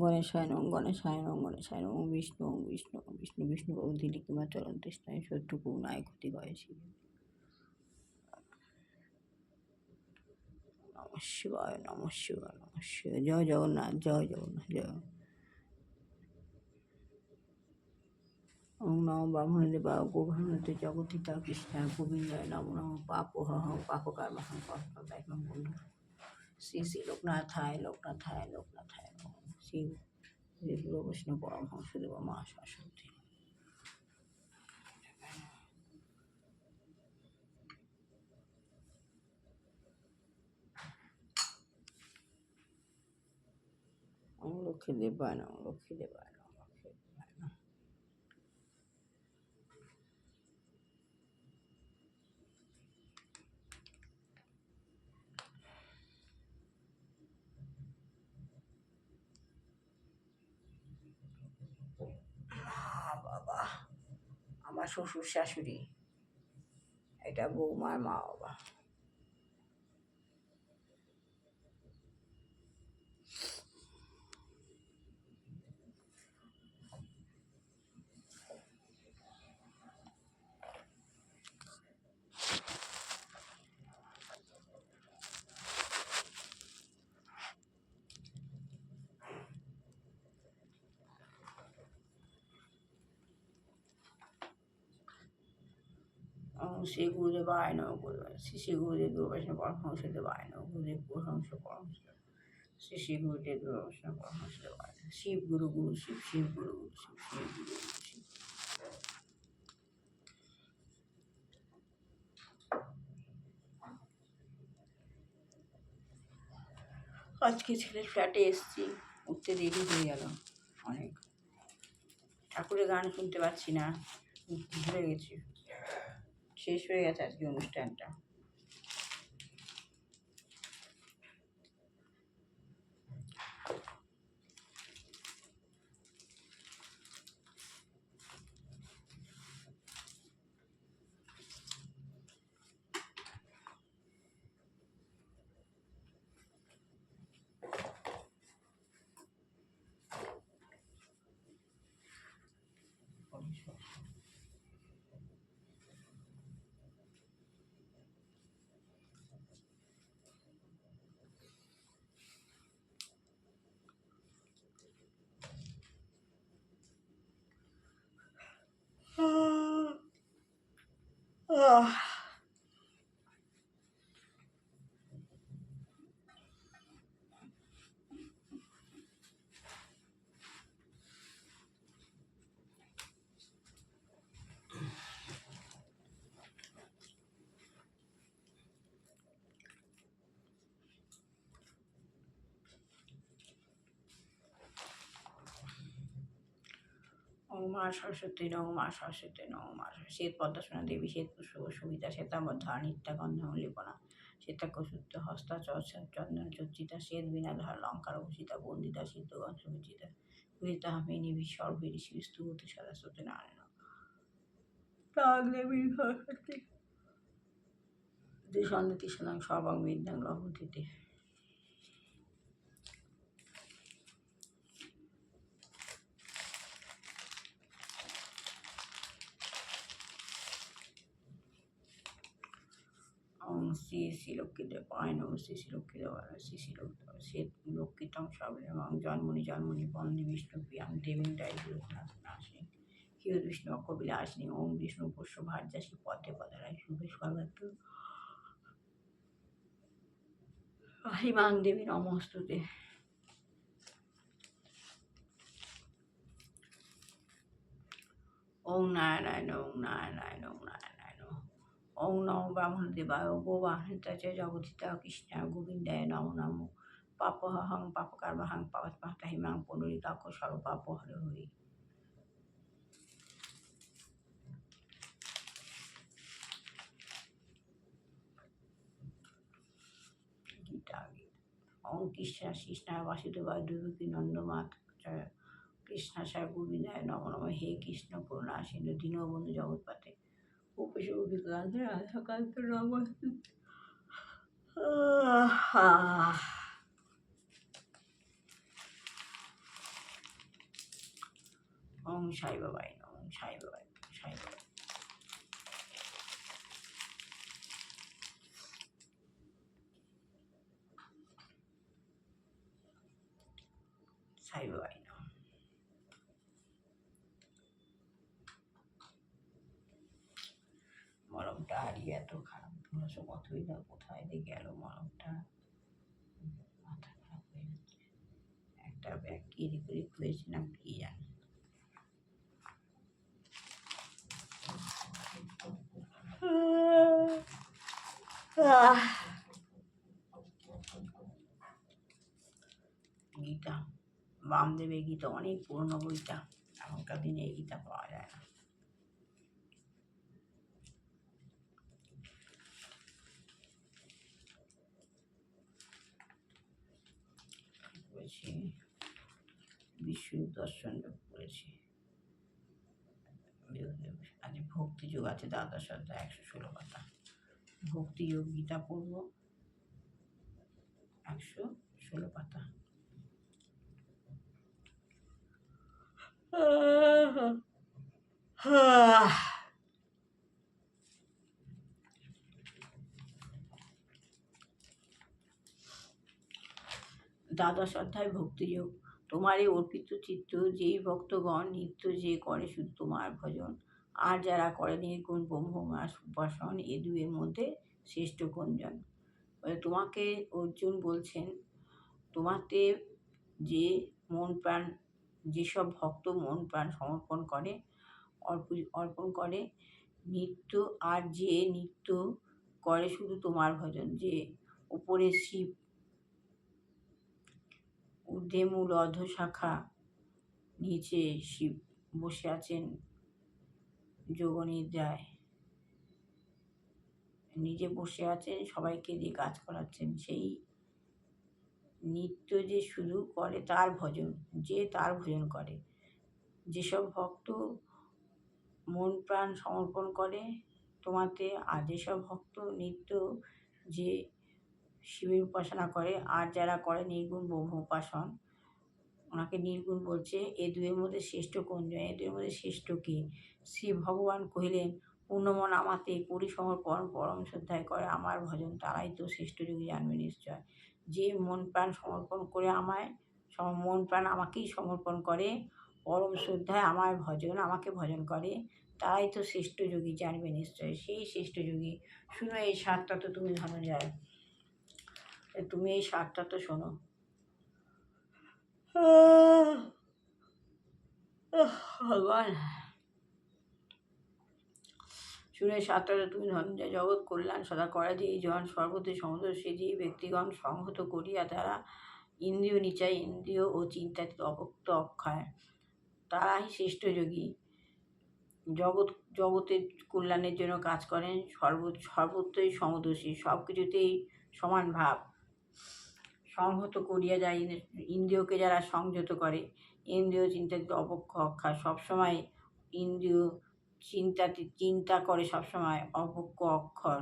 গণেশায় নম গণেশায় নম গণেশায় নম। বিষ্ণু বিষ্ণু বিষ্ণু বিষ্ণু প্রভৃতি লিখিমা চলন্ত স্নায়ু শত্রু নাই ক্ষতি করে শিব। নম শিবায় নম শিবায় নম শিবায়। জয় জগন্নাথ জয় জগন্নাথ জয়। ওম নম ব্রাহ্মণ দেবা গোভানতে জগতিতা কৃষ্ণা গোবিন্দায় নম নম পাপহং পাপকার্মহং পাপকার্মহং বন্ধু। শ্রী শ্রী লোকনাথায় লোকনাথায় লোকনাথায় নম। শ্রী গুরু বৈষ্ণব পরমহংসদেব মা সরস্বতী। ওম লক্ষ্মী দেবায় নম লক্ষ্মী দেবায় নম লক্ষ্মী দেবায় নম। বাবা আমার শ্বশুর শাশুড়ি, এটা বৌমার মা বাবা। শ্রী গুরুদেবায় নম গুরুদেব শ্রী শ্রী গুরুদেব গুরু বৈষ্ণব পরমহংসদেবায় নম। গুরুদেব পরমহংস পরমহংস শ্রী শ্রী গুরুদেব গুরু বৈষ্ণব পরমহংসদেবায় নম। শিব গুরু গুরু শিব শিব গুরু গুরু শিব শিব গুরু গুরু শিব। আজকে ছেলের ফ্ল্যাটে এসছি, উঠতে দেরি হয়ে গেল অনেক। ঠাকুরের গান শুনতে পাচ্ছি না, ভুলে গেছি। শেষ হয়ে গেছে আজকে অনুষ্ঠানটা। ওম মা সরস্বতী নম মা সরস্বতী নম মা শ্বেত পদ্মাসনা দেবী শ্বেত পুষ্প সুবিতা শ্বেতাবদ্ধা নিত্যাগন্ধম লিপনা শ্বেতাকশুদ্ধ হস্তা চন্দন চর্চিতা শ্বেত বীণাধার লঙ্কার ভূষিতা বন্দিতা সিদ্ধগণ সুবিচিতা গীতাহামিনী বিশ্বর্ভীর শিবস্তুতি সদাস্তুতি নারায়ণ প্রাগ দেবী সরস্বতী সন্নতি সদাং সর্বাং বিদ্যাং লভন্তিতে। ওম শ্রী শ্রী লক্ষ্মীদেবায় নম শ্রী শ্রী লক্ষ্মীদেবায় শ্রী শ্রী লক্ষ্মী লক্ষ্মীতম সবলেমং জন্মনি জন্মনি বন্দে বিষ্ণু প্রিয়াং দেবীং লোকনাথ নাশিনী হির বিষ্ণু অকবিলাসিনী। ওম বিষ্ণু পুষ্য ভার্যাসী পদ্মে পদারায় শুভে সর্বত্র হিমাং দেবী নমস্তুতে। ওম নারায়ণ ওম নারায়ণ ওম নারায়ণ। ওম নম ব্রাহ্মণ দেবায় গোবাহৃতা চ জগতিতা কৃষ্ণা গোবিন্দায় নম নম। পাপহং পাপকার্মহং পাপস্মার্তা হিমাং পুণ্ডরীকাক্ষ সর্বপাপ হরে হরি। গীতা ওম কৃষ্ণা কৃষ্ণায় বাসুদেবায় দেবকী নন্দমাত কৃষ্ণাশয় গোবিন্দায় নম নম। হে কৃষ্ণ করুণা সিন্ধু দীনবন্ধু জগৎপতে গোপেশ গোপিকান্ত রাধাকান্ত নমস্তে। সাই বাবাই নম, সাই বাবাই, সাই বাবাই, সাই বাবাই নম। মলমটা হারিয়ে এত খারাপ কতই না কোথায় দিয়ে গেল মলমটা, মাথা খারাপ হয়ে যাচ্ছে। একটা ব্যাগ কিরি করে খুঁজেছিলাম, কি জানি। গীতা, বামদেবের গীতা, অনেক পুরনো বইটা, এখনকার দিনে এই গীতা পাওয়া যায় না। পড়েছি বিশ্ব দর্শন যোগ পড়েছি। আজ ভক্তিযোগ আছে, দ্বাদশ অধ্যায় 116 পাতা। ভক্তিযোগ গীতা পড়ব, 116 পাতা। দ্বাদশ অধ্যায় ভক্তিযোগ। তোমারই অর্পিত চিত্ত যেই ভক্তগণ নিত্য যে করে শুধু তোমার ভজন, আর যারা করে নির্গুণ ব্রহ্মমাস উপাসন, এ দুয়ের মধ্যে শ্রেষ্ঠ কোনজন? তোমাকে অর্জুন বলছেন, তোমাতে যে মন প্রাণ, যেসব ভক্ত মন প্রাণ সমর্পণ করে, অর্পণ করে নিত্য, আর যে নিত্য করে শুধু তোমার ভজন, যে উপরে শিব, ঊর্ধ্বে মূল অধঃশাখা, নিচে শিব বসে আছেন যোগনিদ্রায়, নিজে বসে আছেন, সবাইকে দিয়ে কাজ করাচ্ছেন, সেই নিত্য যে শুধু করে তার ভজন, যে তার ভজন করে, যেসব ভক্ত মন প্রাণ সমর্পণ করে তোমাতে, আর যেসব ভক্ত নিত্য যে শিবের উপাসনা করে, আর যারা করে নির্গুণ ব্রহ্ম উপাসন, ওনাকে নির্গুণ বলছে। এ দুয়ের মধ্যে শ্রেষ্ঠ কোনজন? এ দুয়ের মধ্যে শ্রেষ্ঠ কে? শ্রী ভগবান কহিলেন, পূর্ণমন আমাতে পরিসমর্পণ পরম শ্রদ্ধায় করে আমার ভজন, তারাই তো শ্রেষ্ঠ যোগী, জানবে নিশ্চয়। যে মন প্রাণ সমর্পণ করে আমায়, মন প্রাণ আমাকেই সমর্পণ করে, পরম শ্রদ্ধায় আমার ভজন, আমাকে ভজন করে, তারাই তো শ্রেষ্ঠ যোগী, জানবে নিশ্চয়। সেই শ্রেষ্ঠ যোগী। শুনো এই সাতটা তো তুমি ধনঞ্জয়, তুমি এই সাতটা তো শোনো। ভগবান শুনে সাতটা তুমি ধনঞ্জয়, জগৎ কল্যাণ সদা করে যে জন সর্বতে সমদর্শী, যে ব্যক্তিগণ সংহত করিয়া তারা ইন্দ্রিয় নিচায়, ইন্দ্রিয় ও চিন্তাতীত অভক্ত অক্ষয়, তারাই শ্রেষ্ঠ যোগী। জগতের কল্যাণের জন্য কাজ করেন, সর্বত্রই সমদর্শী, সব কিছুতেই সমান ভাব, সংহত করিয়া যায়, ইন্দ্রিয়কে যারা সংযত করে, ইন্দ্রিয় চিন্তাতীত অপক্ষ অক্ষয়, সবসময় ইন্দ্রিয় চিন্তা করে, সবসময় অপক্ষ অক্ষর,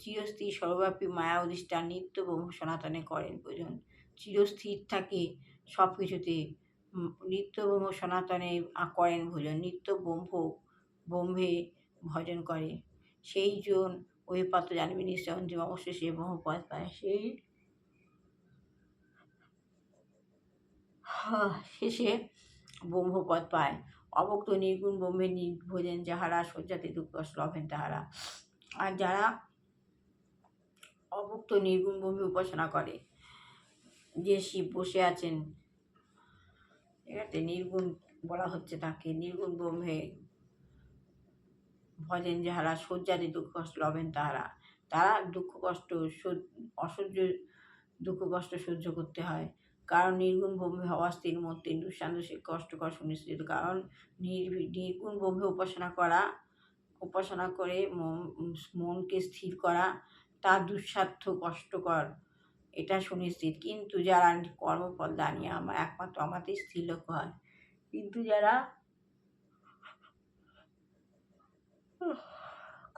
চিরস্থির সর্বব্যাপী মায়া অধিষ্ঠান, নিত্য ব্রহ্ম সনাতনে করেন ভজন, চিরস্থির থাকে সব কিছুতে, নিত্য ব্রহ্ম সনাতনে করেন ভজন, নিত্য ব্রহ্মে ভজন করে, সেই জন ওই পাত্র জানবে নিশ্চয়, অন্তিম অবশ্যই সে ব্রহ্মপদ পায়, সেই শেষে ব্রহ্মপদ পায়। অভক্ত নির্গুণ ব্রহ্মের ভোজন যাহারা, শয্যাতে দুঃখ লভেন তাহারা। আর যারা অভক্ত নির্গুণ ব্রহ্মে উপাসনা করে, যে শিব বসে আছেন, এটাতে নির্গুণ বলা হচ্ছে তাকে, নির্গুণ ব্রহ্মে ভজেন যাহারা, শয্যাতে দুঃখ কষ্ট লভেন তাহারা। তারা দুঃখ কষ্ট, অসহ্য দুঃখ কষ্ট সহ্য করতে হয়, কারণ নির্গুণ ব্রহ্মে হওয়া স্থির মূর্তি দুঃসান্ত কষ্টকর সুনিশ্চিত। কারণ নির্গুণ ব্রহ্মে উপাসনা করে মনকে স্থির করা তা দুঃসাধ্য কষ্টকর, এটা সুনিশ্চিত। কিন্তু যারা কর্মফল দানিয়ে একমাত্র আমাতেই স্থির লক্ষ্য হয়, কিন্তু যারা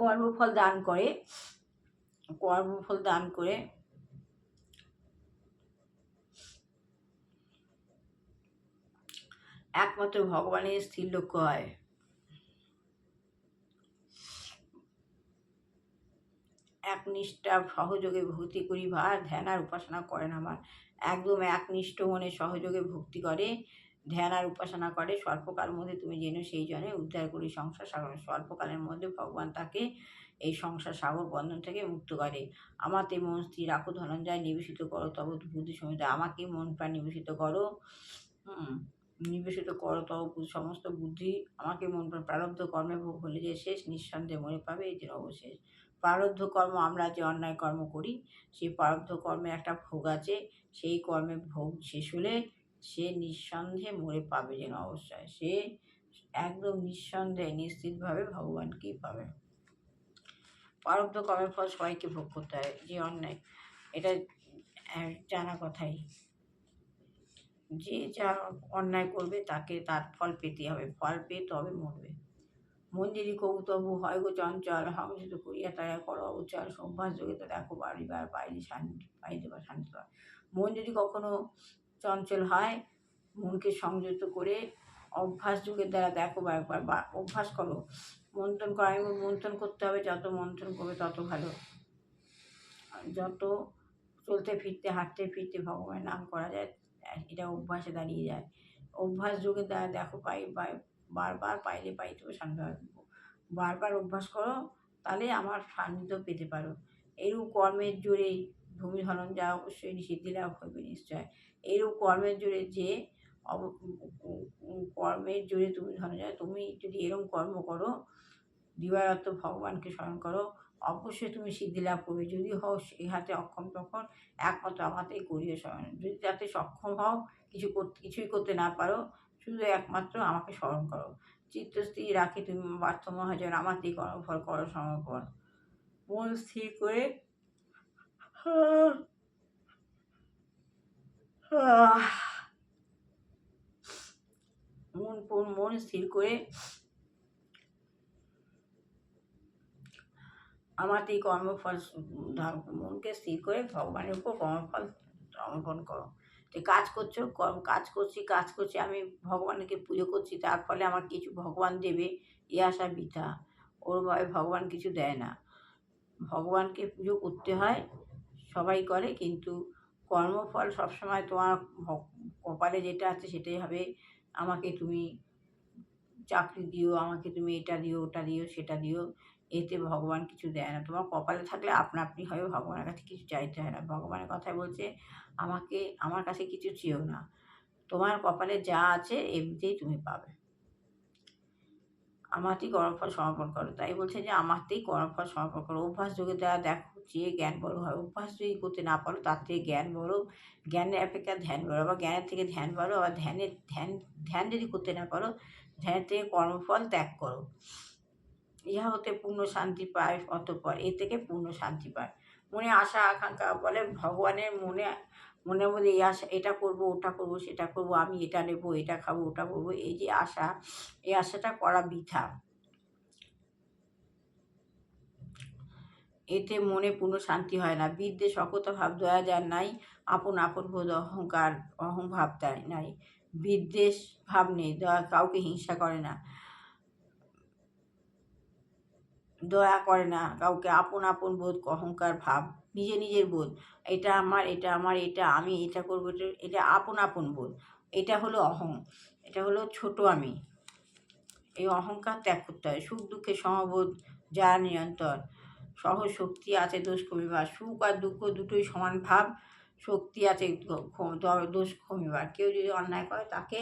কর্মফল দান করে একমাত্র ভগবানের স্থির লক্ষ্য হয়। একনিষ্ঠা সহযোগে ভক্তি করি ভার, ধ্যান আর উপাসনা করেন আমার। একদম একনিষ্ঠ মনে সহযোগে ভক্তি করে, ধ্যান আর উপাসনা করে, স্বল্পকালের মধ্যে তুমি যেন সেই জনে উদ্ধার করি সংসার সাগর। স্বল্পকালের মধ্যে ভগবান তাকে এই সংসার সাগর বন্ধন থেকে মুক্ত করে। আমাতে মন স্থির রাখো ধনঞ্জয়, নিবেশিত করো তব বুদ্ধি সমিত। আমাকে মন প্রাণ নিবেশিত করো, নিবেশিত করো তব সমস্ত বুদ্ধি। আমাকে মন প্রাণ, প্রারব্ধ কর্মে ভোগ হলে যে শেষ, নিঃসন্দেহে মনে পাবে এই যে অবশেষ। প্রারব্ধ কর্ম, আমরা যে অন্যায় কর্ম করি সেই প্রারব্ধ কর্মে একটা ভোগ আছে, সেই কর্মে ভোগ শেষ হলে সে নিঃসন্দেহে মরে পাবে যেন অবশ্যই। সে একদম নিঃসন্দেহে নিশ্চিতভাবে ভগবানকেই পাবে। প্রারব্ধ কর্মের ফল সবাইকে ভোগ করতে হয়, যে অন্যায়, এটা জানা কথাই। যে যা অন্যায় করবে তাকে তার ফল পেতে হবে, ফল পেয়ে তবে মরবে। মন যদি কৌতবু হয় গো চঞ্চল, সংযত করিয়া তারা করো অবচল। অভ্যাস যোগে তো দেখো বাড়িবার পাইলে শান্তি, পাইতে বা শান্তি পায়। মন যদি কখনো চঞ্চল হয়, মনকে সংযত করে অভ্যাস যুগের দ্বারা দেখো বা একবার, বা অভ্যাস করো। মন্থন করা, মন্থন করতে হবে, যত মন্থন করবে তত ভালো। যত চলতে ফিরতে হাঁটতে ফিরতে ভগবানের নাম করা যায়, এটা অভ্যাসে দাঁড়িয়ে যায়। অভ্যাস যোগের দ্বারা দেখো বারবার পাইলে পাইতে হবে শান্তি। বারবার অভ্যাস করো, তাহলে আমার সান্নিধ্য পেতে পারো। এরূপ কর্মের জোরে ভূমি ধনঞ্জয় অবশ্যই সিদ্ধি লাভ হইবে নিশ্চয়। এরূপ কর্মের জোরে যে কর্মের জোরে তুমি ধনঞ্জয়, তুমি যদি এরকম কর্ম করো, দিবারাত্র ভগবানকে স্মরণ করো, অবশ্যই তুমি সিদ্ধি লাভ করবে। যদি হও এই হাতে অক্ষম, তখন একমাত্র আমাতেই করিও স্মরণ। যদি তাতে সক্ষম হও, কিছুই করতে না পারো, শুধু একমাত্র আমাকে স্মরণ করো। চিত্ত স্থির রাখি তুমি পার্থ মহাজন, আমাতেই কর্মফল করো সমর্পণ। মন স্থির করে মন স্থির করে আমাতেই কর্মফল, মনকে স্থির করে ভগবানের উপর কর্মফল সমর্পণ করো। তো কাজ করছো, কাজ করছি আমি ভগবানকে পুজো করছি, তার ফলে আমার কিছু ভগবান দেবে এ আশা বৃথা। ওরভাবে ভগবান কিছু দেয় না। ভগবানকে পুজো করতে হয়, সবাই করে, কিন্তু কর্মফল সবসময় তোমার কপালে যেটা আছে সেটাই হবে। আমাকে তুমি চাকরি দিও, আমাকে তুমি এটা দিও, ওটা দিও, সেটা দিও, এতে ভগবান কিছু দেয় না। তোমার কপালে থাকলে আপনা আপনি হবে, ভগবানের কাছে কিছু চাইতে হয় না। ভগবানের কথায় বলছে, আমার কাছে কিছু চেয়েও না, তোমার কপালে যা আছে এমনিতেই তুমি পাবে। আমাতেই কর্মফল সমর্পণ করো, তাই বলছে যে আমাতেই কর্মফল সমর্পণ করো। অভ্যাস যোগের দ্বারা দেখো চেয়ে জ্ঞান বড় হয়। অভ্যাস যদি করতে না পারো, তার থেকে জ্ঞান বড়, জ্ঞানের অপেক্ষা ধ্যান বড়, আবার জ্ঞানের থেকে ধ্যান বড়, আবার ধ্যান যদি করতে না পারো, ধ্যানের থেকে কর্মফল ত্যাগ করো। ইহা হতে পূর্ণ শান্তি পায়, অতঃপর এ থেকে পূর্ণ শান্তি পায়। মনে আশা আকাঙ্ক্ষা বলে ভগবানের মনের মধ্যে এই আশা, এটা করবো, ওটা করবো, সেটা করবো, আমি এটা নেবো, এটা খাবো, ওটা করবো, এই যে আশা, এই আশাটা করা বৃথা। এতে মনে পূর্ণ শান্তি হয় না। বিদ্বেষ অকথা ভাব দয়া যার নাই, আপন আপন বোধ অহংকার অহংভাব তাই নাই। বিদ্বেষ ভাব নেই, দয়া, কাউকে হিংসা করে না, দয়া করে না কাউকে, আপন আপন বোধ, অহংকার ভাব, নিজের বোধ, এটা আমার, এটা আমার, এটা আমি, এটা করবো, এটা আপন আপন বোধ, এটা হলো অহং, এটা হলো ছোট আমি। এই অহংকার ত্যাগ করতে হয়। সুখ দুঃখে সমবোধ যার নিরন্তর, সহজ শক্তি আছে দোষ কমিবার। সুখ আর দুঃখ দুটোই সমান ভাব, শক্তি আছে দোষ কমিবার। কেউ যদি অন্যায় করে তাকে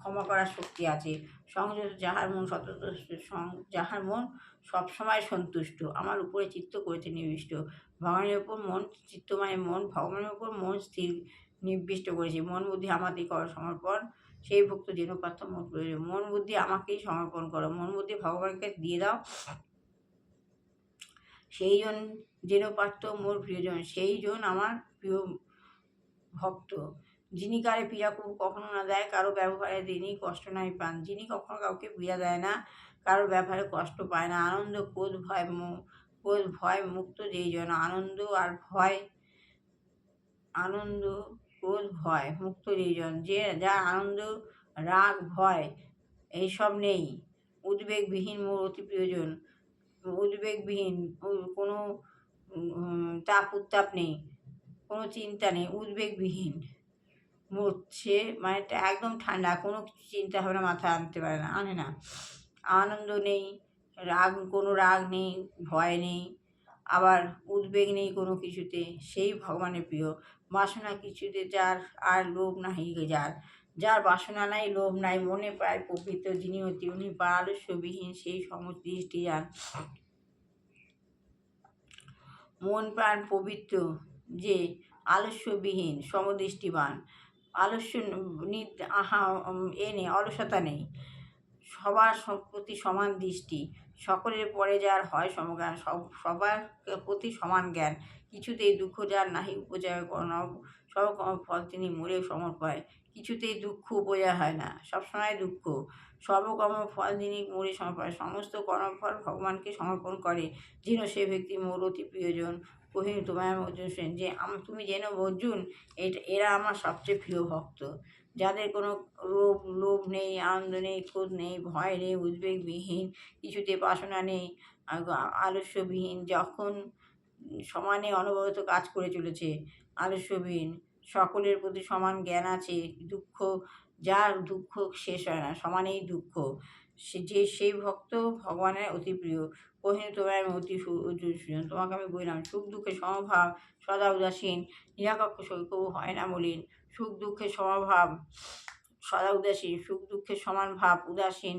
ক্ষমা করার শক্তি আছে। সংযত যাহার মন সতত, যাহার মন সবসময় সন্তুষ্ট, আমার উপরে চিত্ত করেছে নিবিষ্ট। ভগবানের উপর মন, চিত্ত মানে মন, ভগবানের উপর মন স্থির নিবিষ্ট করেছে। মন বুদ্ধি আমাতেই কর সমর্পণ, সেই ভক্ত যেন পার্থ মন প্রয়োজন। মন বুদ্ধি আমাকেই সমর্পণ করো, মন বুদ্ধি ভগবানকে দিয়ে দাও, সেই জন যেন পার্থ মোর প্রিয়জন, সেই জন আমার প্রিয় ভক্ত। যিনি কারে পীড়া কখনো না দেয়, কারো ব্যবহারে তিনি কষ্ট নাই পান। যিনি কখনো কাউকে পীড়া দেয় না, কারো ব্যবহারে কষ্ট পায় না। আনন্দ ক্রোধ ভয় মুক্ত যেই জন, আনন্দ ক্রোধ ভয় মুক্ত যেই জন, যার আনন্দ রাগ ভয় এইসব নেই। উদ্বেগবিহীন মোর অতি প্রিয়জন, উদ্বেগবিহীন কোনো তাপ উত্তাপ নেই, কোনো চিন্তা নেই, উদ্বেগবিহীন। সে মানে একদম ঠান্ডা, কোনো কিছু চিন্তা ভাবনা মাথায় আনতে পারে না, আনে না। আনন্দ নেই, কোনো রাগ নেই, ভয় নেই, আবার উদ্বেগ নেই কোনো কিছুতে, সেই ভগবানের প্রিয়। বাসনা কিছুতে যার আর লোভ নাহি যার, যার বাসনা নাই, লোভ নাই, মনে প্রায় পবিত্র যিনি অতি উনি আলস্যবিহীন সেই সমদৃষ্টি যার। মন প্রাণ পবিত্র যে আলস্যবিহীন সমদৃষ্টিবান, আলস্য নেই, অলসতা নেই, সবার প্রতি সমান দৃষ্টি, সকলের পরে যার হয় সমজ্ঞান, সবার প্রতি সমান জ্ঞান, কিছুতেই দুঃখ যার নাহি উপজয় সব ফল তিনি মরে সমর্পায়, কিছুতেই দুঃখ উপজয় হয় না, সবসময় দুঃখ, সর্বকর্ম ফল যিনি মরে সমর্পায়, সমস্ত কর্মফল ভগবানকে সমর্পণ করে যেন সে ব্যক্তি মোর অতি প্রিয়জন। কহিনি তোমায় অর্জুন সেন, যে তুমি জেনো অর্জুন, এরা আমার সবচেয়ে প্রিয় ভক্ত, যাদের কোনো লোভ নেই, আনন্দ নেই, ক্রোধ নেই, ভয় নেই, উদ্বেগবিহীন, কিছুতে বাসনা নেই, আলস্যবিহীন, যখন সমানে অনবরত কাজ করে চলেছে, আলস্যবিহীন, সকলের প্রতি সমান জ্ঞান আছে, দুঃখ যার দুঃখ শেষ হয় না, সমানেই দুঃখ, সেই ভক্ত ভগবানের অতি প্রিয়। কহিনি তোমায় আমি অতি সুজন, তোমাকে আমি বললাম সুখ দুঃখে সমভাব, সদা উদাসীন, নিরাকক্ষ শৈকব হয় না মলিন, সুখ দুঃখের সমভাব, সদা উদাসীন, সুখ দুঃখের সমান ভাব, উদাসীন,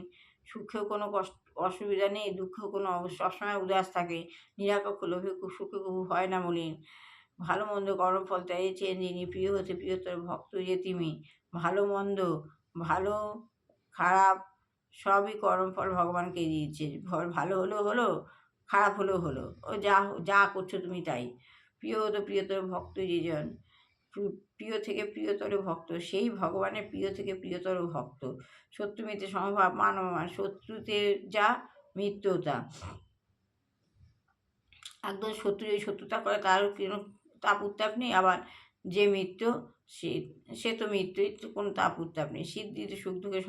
সুখেও কোনো অসুবিধা নেই, দুঃখেও কোনো সবসময় উদাস থাকে, নিরাকক্ষ, লোভে সুখে কবু হয় না মলিন, ভালো মন্দ কর্মফল ত্যাগেছেন যিনি, প্রিয় হতে প্রিয়তর ভক্ত যে তিনি, ভালো মন্দ, ভালো খারাপ সবই কর্মফল ভগবানকে দিয়েছে, ভালো হলেও হলো, খারাপ হলেও হলো, ও যা যা করছো তুমি তাই। প্রিয় হতে প্রিয়তর ভক্ত যেজন, প্রিয় থেকে প্রিয়তর ভক্ত, সেই ভগবানের প্রিয় থেকে প্রিয়তর ভক্ত। শত্রু মিত্রে সমভাব, মানব শত্রুতে যা, মৃত্যু তা। একদম শত্রু যদি শত্রুতা করে তার কোনো তাপ উত্তাপ নেই, আবার যে মৃত্যু সে তো মৃত্যুই, কোনো তাপ উত্তাপ নেই। শীত ঋতু সুখ দুঃখে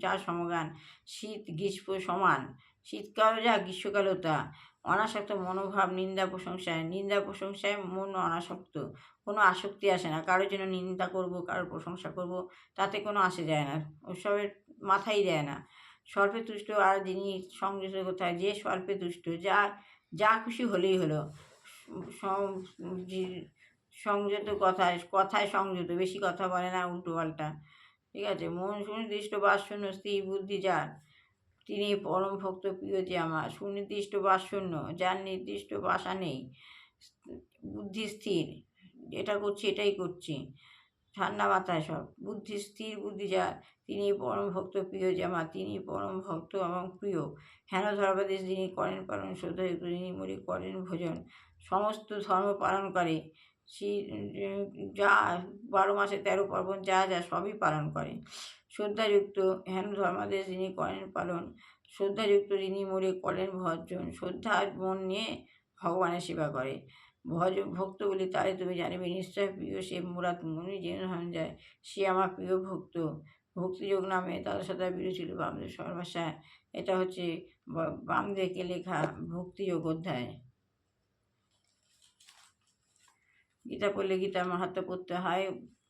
যা সমগান, শীত গ্রীষ্ম সমান, শীতকালও যা গ্রীষ্মকালও তা, অনাসক্ত মনোভাব, নিন্দা প্রশংসায় মন অনাসক্ত, কোনো আসক্তি আসে না, কারোর জন্য নিন্দা করব, কারোর প্রশংসা করব, তাতে কোনো আসে যায় না, ওসবের মাথাই দেয় না। স্বল্পে তুষ্ট, আর যিনি সংযত কোথায়, যে স্বল্পে তুষ্ট, যা খুশি হলেই হলো, সংযত, কথায় সংযত, বেশি কথা বলে না উল্টো পাল্টা, ঠিক আছে। মন সুনির্দিষ্ট বাসশূন্য, স্থির বুদ্ধি যার, তিনি পরম ভক্ত প্রিয় যে আমার। সুনির্দিষ্ট বাসশূন্য, যার নির্দিষ্ট বাসা নেই, বুদ্ধি স্থির, এটা করছি এটাই করছি, ঠান্ডা মাথায় সব, বুদ্ধি স্থির বুদ্ধি যার, তিনি পরম ভক্ত প্রিয় যে আমার, তিনি পরম ভক্ত এবং প্রিয়। হেন ধর্মাদেশ যিনি করেন পালন, শ্রদ্ধাযুক্ত যিনি মরি করেন ভোজন, সমস্ত ধর্ম পালন করে, যা 12 মাসে 13 পার্বণ যা যা সবই পালন করে। শ্রদ্ধাযুক্ত, হেন ধর্মাদেশ যিনি করেন পালন, শ্রদ্ধাযুক্ত যিনি মরে করেন ভজন, শ্রদ্ধার মন নিয়ে ভগবানের সেবা করে। ভক্ত বলি তারে তুমি জানিবে, নিশ্চয় প্রিয় সে মুরাদ মনি জেনে হন যায়, সে আমার প্রিয় ভক্ত। ভক্তিযোগ নামে তাদের সাথে বিরোচিত বামদেব সর্বাসায়, এটা হচ্ছে বামদেবকে লেখা ভক্তিযোগ অধ্যায়। গীতা পড়লে গীতার মাহাত্ম্য পড়তে হয়,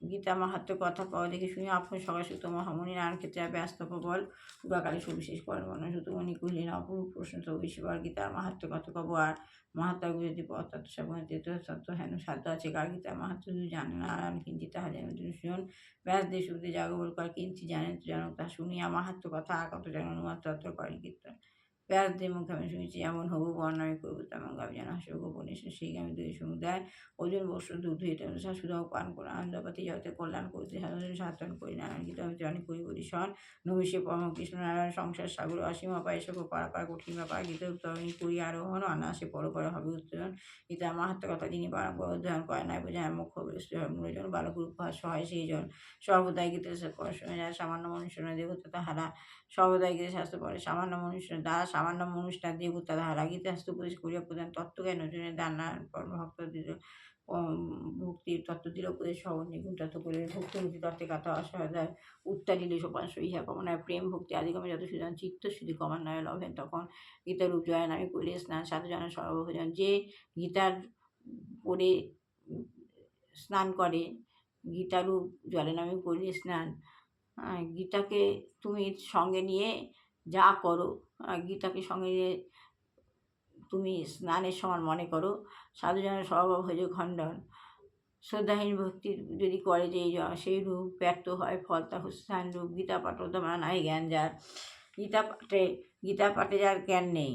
গীতা মাহাত্ম্য কথা পাওয়া দেখে শুনি আপন সকাল সুত মহামণি নারায়ণ ক্ষেত্রে ব্যস্ত প্রবল পুরাকালে সুবিশেষ কর্মণ সুতমণি কহিলেন অপরূপ প্রশ্ন তো বেশিবার গীতার মাহাত্ম্য কত কব, আর মাহাত্মা যদি পত্তত্ব তত্ত্ব হেন সাধ্য আছে, কার গীতার মাহাত্ম্য যদি জানে নারায়ণ কিঞ্চিত তাহা যেন শুন, ব্যাস দেশ উঠে জাগবল কর কিঞ্চি জানেন জানক, তা শুনিয়া মাহাত্ম্য কথা কত যেন অনুমান তত্ত্ব করেন কীর্তন। ব্যাসদেব মুখে আমি শুনেছি এমন হবু বর্ণ আমি করবো তেমন গাবি যেন হাসব গোপনে সেই আমি দুই সমুদায় ওজন বস্ত্র দুধ হইতে সুদাও পান করে আনন্দপাতি জগতে কল্যাণ করতে সাধন সাধন করি নারায়ণ গীতা আমি জানি করি বলি শন নমিষে পরম কৃষ্ণ নারায়ণ সংসার সাগর অসীম পায় সব পারাপার কঠিন ব্যাপার গীতা উত্তরণী করি আরোহণ অনাসে পর করে হবে উত্তরণ। গীতা মাহাত্ম কথা যিনি বারম্বার অধ্যয়ন করে নাই বোঝায় মুখ্য মূলজন বালকুরূপ সহায় সেই জন সর্বদাই গীতা পড়াশোনা যায় সামান্য মনুষ্য দেবতা তাহারা, সর্বদাই গীতা শাস্ত্র পড়ে সামান্য মনুষ্য দ্বারা সামান্য মনুষ্য দেবতা তাহারা, গীতা শাস্ত্র উপদেশ করিয়া প্রধান তত্ত্বজ্ঞান অর্জনের দান নারায়ণ পরম ভক্ত ভক্তির তত্ত্ব দিল উপদেশ শ্রবণ নিগুণ তত্ত্ব করে ভক্তিমুক্তি তত্ত্বে কথা অসহায় উত্তারিলে সোপান সহিয়া কমনায় প্রেম ভক্তি আদিগমে যত সুজন চিত্ত শুধু ক্রমান্বয়ে লভেন তখন গীতারূপ জয় নামে করিলে স্নান সাধুজনের সর্বভোজন। যে গীতার পড়ে স্নান করে, গীতারূপ জলে নামে করিলে স্নান, গীতাকে তুমি সঙ্গে নিয়ে যা করো, গীতাকে সঙ্গে নিয়ে তুমি স্নানের সমান মনে করো, সাধুজনের স্বভাব হয়ে খণ্ডন। শ্রদ্ধাহীন ভক্তি যদি করে যে সেই রূপ ব্যর্থ হয় ফল তা স্থান রূপ। গীতা পাঠ তোমার নাই জ্ঞান যার, গীতা পাঠে যার জ্ঞান নেই,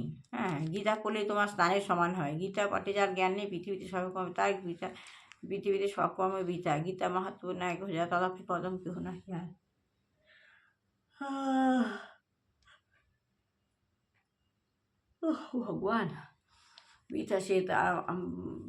গীতা পড়লে তোমার স্নানের সমান হয়। গীতা পাঠে যার জ্ঞান নেই পৃথিবীতে সর্বকর্ম তার পৃথিবীতে সকর্ম বৃথা। গীতা মাহাত্ম নায়ক যা তদাপি পদম কেহ না জ্ঞান। ভগবান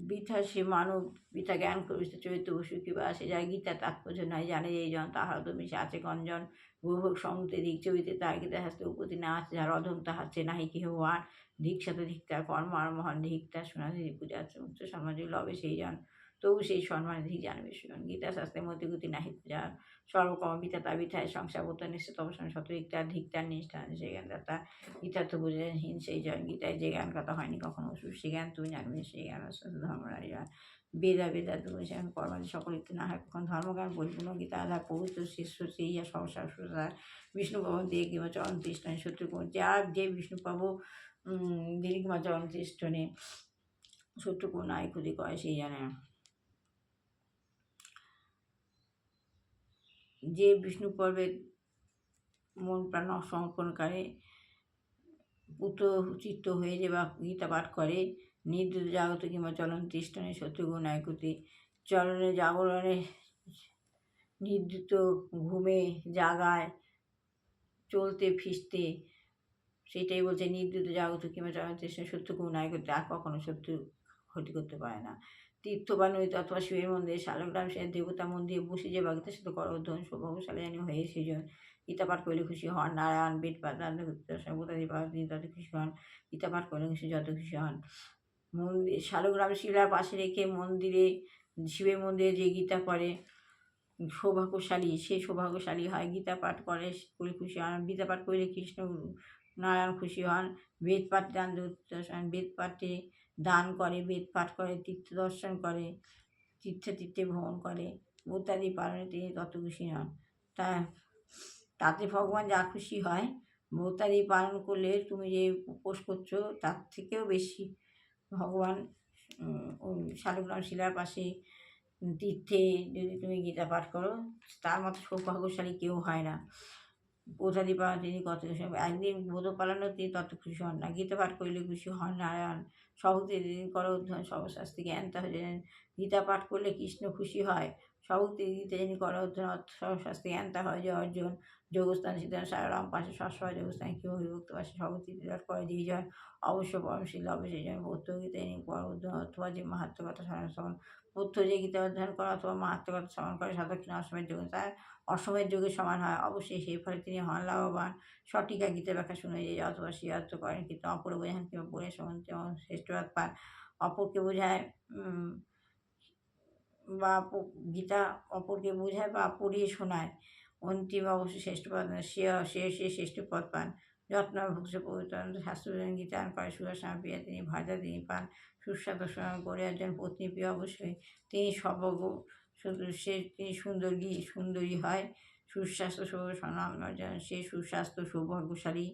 বৃথা সে মানব বৃথা জ্ঞান প্রবিষ্ট চরিত্র বসু কিবা সে যায় গীতা তাৎপর্য নাই জানে যে জন তাহার তো মিশে আছে গঞ্জন ভূভোগ সমুদ্রে দিক চরিত্রে তার গীতা শাস্ত্রে উপতি না আছে যার অধম তাহাচ্ছে নাহি কেহ ওয়ান দীক্ষাতে ধিক্তার কর্ম আর মহান ধিক্তা সোনাধি পূজা উচ্চ সমাজে লবে সেই জন তবু সেই সম্মান ধিক জানবে সুজন। গীতা শাস্ত্রের মধ্যে গতি নাহি যার সর্বকর্ম বিধাতা বিধায় সংসার বোধ নিশ্চিত অবসান শতধিকতার ধিকতার নিষ্ঠান সেই জ্ঞান দাতা গীতা তো বুঝেহীন সেই জন। গীতায় যে জ্ঞান কথা হয়নি কখনো সে জ্ঞান তুমি জানবে সেই জ্ঞান ধর্মরাজা বেদা তুমি সেখানে কর্মাদি সকলিত না হয় কখন ধর্মজ্ঞান পরিপূর্ণ গীতা আধার পবিত্র শিষ্য সেই সহসা সুসার বিষ্ণু পাবো দিয়ে কিংবা চরণ তৃষ্ণে শত্রু যে বিষ্ণু পাবো দীর্ঘমা চরণ তৃষ্ণে শত্রু নাই ক্ষতি করে সেই জানে। যে বিষ্ণু পর্বে মন প্রাণ সমর্পণ করে পুত্র চিত্ত হয়ে যে বা গীতা পাঠ করে নির্দুত জাগত কিংবা চলন তৃষ্ণনে শত্রুগুণ নায়কুতি চলনে জাগরণে নির্দুত ঘুমে জাগায় চলতে ফিরতে সেটাই বলছে নির্দুত জাগত কিংবা চলন তৃষ্ণ শত্রুগুণ নায়কুতি আর কখনো শত্রু ক্ষতি করতে পারে না। তীর্থ বা নদী অথবা শিবের মন্দিরে শালগ্রাম সে দেবতা মন্দিরে বসে যে বাগিতার সাথে করধ্বন সৌভাগ্যশালী জানি হয়ে সেজন গীতা পাঠ করলে খুশি হন নারায়ণ বেদ পাঠ সর্বতাদি তত খুশি হন গীতা পাঠ করলে খুশি যত খুশি হন। মন্দির শালগ্রাম শিলার পাশে রেখে মন্দিরে শিবের মন্দিরে যে গীতা করে সৌভাগ্যশালী সে সৌভাগ্যশালী হয়। গীতা পাঠ করে খুশি হন, গীতা পাঠ করলে কৃষ্ণ নারায়ণ খুশি হন। বেদ পাঠ দান বেদ পাঠে দান করে, বেদ পাঠ করে, তীর্থ দর্শন করে, তীর্থে ভ্রমণ করে, ব্রতাদি পালনে তিনি তত খুশি হন। তাতে ভগবান যা খুশি হয় ব্রতাদি পালন করলে তুমি যে উপোস করছো তার থেকেও বেশি ভগবান শালগ্রাম শিলার পাশে তীর্থে যদি তুমি গীতা পাঠ করো তার মতো সৌভাগ্যশালী কেউ হয় না। ব্রতাদি পালন তিনি কত খুশি হন, একদিন ব্রত পালনও তিনি তত খুশি হন না। গীতা পাঠ করলে খুশি হন নারায়ণ সবুক্তি তিনি করো সর্বশাস্ত্রী জ্ঞান তাহলে গীতা পাঠ করলে কৃষ্ণ খুশি হয়। সবুক্তি গীতা যিনি করো সর্বশাস্ত্রী জ্ঞান তা হয় যে অর্জুন যোগস্থান সিদ্ধান্ত সারারাম পাশে সবসময় যোগস্থান কেউ বিভক্ত পাশে সবুক্তি করে যেইজন অবশ্য পরমশীল অবশ্যই জন পথ্য গীতা যিনি অথবা যে মাহাত্ম কথা শ্রবণ পথ্য যে গীতা অধ্যয়ন করে অথবা মাহাত্ম কথা শ্রবণ করে সাধক অসমের যোগে তার অসমের যোগে সমান হয়। অবশ্যই সেই ফলে তিনি হন লাভবান। সঠিকা গীতা ব্যাখ্যা শুনে যে অথবা শ্রীয়ার্থ করেন কিন্তু অপরে বোঝান কিংবা পড়ে সম্বন্ধে শ্রেষ্ঠবাদ পান অপরকে বোঝায় বা গীতা অপরকে বোঝায় বা পড়িয়ে শোনায় অন্তিম অবশ্য শ্রেষ্ঠপদ সে শ্রেষ্ঠ পদ পান। যত্ন ভক্ষ পবিত্র শাস্ত্র গীতায়ন করে সুদর্শন প্রিয়া তিনি ভাজা তিনি পান সুস্বাদু করে একজন পত্নী প্রিয় অবশ্যই তিনি সর্বজ্ঞ তিনি সুন্দরী হয় সুস্বাস্থ্য সুনাম অর্জন সে সুস্বাস্থ্য সৌভাগ্যশালী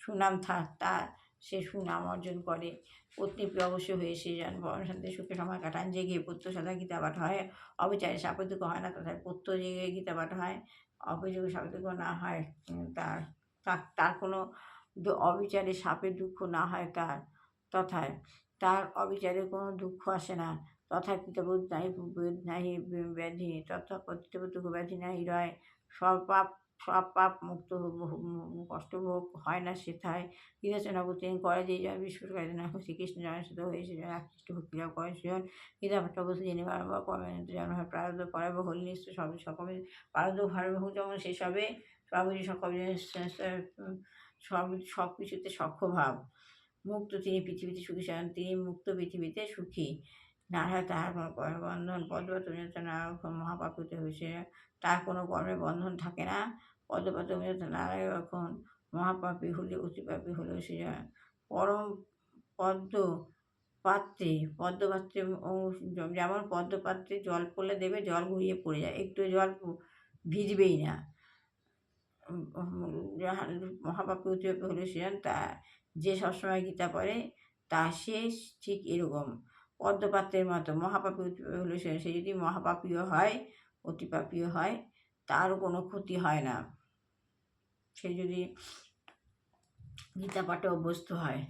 সুনাম তার সে সুনাম অর্জন করে। পত্নী প্রিয় অবশ্য হয়ে সে যান পরম শান্তি সুখে সময় কাটান জেগে পত্য সাদা গীতা পাঠ হয় অবিচারে সাপেক্ষিক হয় না তথায় পত্য জেগে গীতা পাঠ হয় অভিযোগে সাপেক্ষিক না হয় তার কোনো অবিচারে সাপের দুঃখ না হয় তথায় তার অবিচারে কোনো দুঃখ আসে না তথায় পিতাবোধ নাই নাই ব্যাধি তথা পিতাবোধ ব্যাধি নাই রয় সব পাপ মুক্ত কষ্ট ভোগ হয় না সেথায় বিবেচনা তিনি করে যে জয় বিশ্বর কাজে না শ্রীকৃষ্ণ জনসিত হয়েছে আকৃষ্ট ভক্তি লাভ করেন সেজন গীতা পাঠ বস্তু জেনে বারবার কর্মে জন হয় প্রারব্ধ পরাব হল নিশ্চয় সব সকলে প্রারব্ধ ভারব যেমন সেসবে সবই সকলে সব কিছুতে সক্ষ ভাব মুক্ত তিনি পৃথিবীতে সুখী তিনি মুক্ত পৃথিবীতে সুখী। না হয় তাহার কোনো কর্মের বন্ধন পদ্মপাত নানা মহাপাপিত হয়েছে, তার কোনো কর্মের বন্ধন থাকে না। পদ্মপাত নানায় এখন মহাপাপী হলে অতিপাপী হলেও সে পরম পদ্ম পাত্রে পদ্মপাত্রে যেমন পদ্মপাত্রে জল পড়লে দেবে জল গড়িয়ে পড়ে যায়, একটু জল ভিজবেই না। মহাপাপী অতিপাপী হলে সে তা যে সবসময় গীতা পড়ে তা সে ঠিক এরকম পদ্মপাত্রের মতো। মহাপাপী অতিপাপী হলে সে যদি মহাপাপীও হয় অতিপাপীও হয় তারও কোনো ক্ষতি হয় না, সে যদি গীতা পাঠে অভ্যস্ত হয়।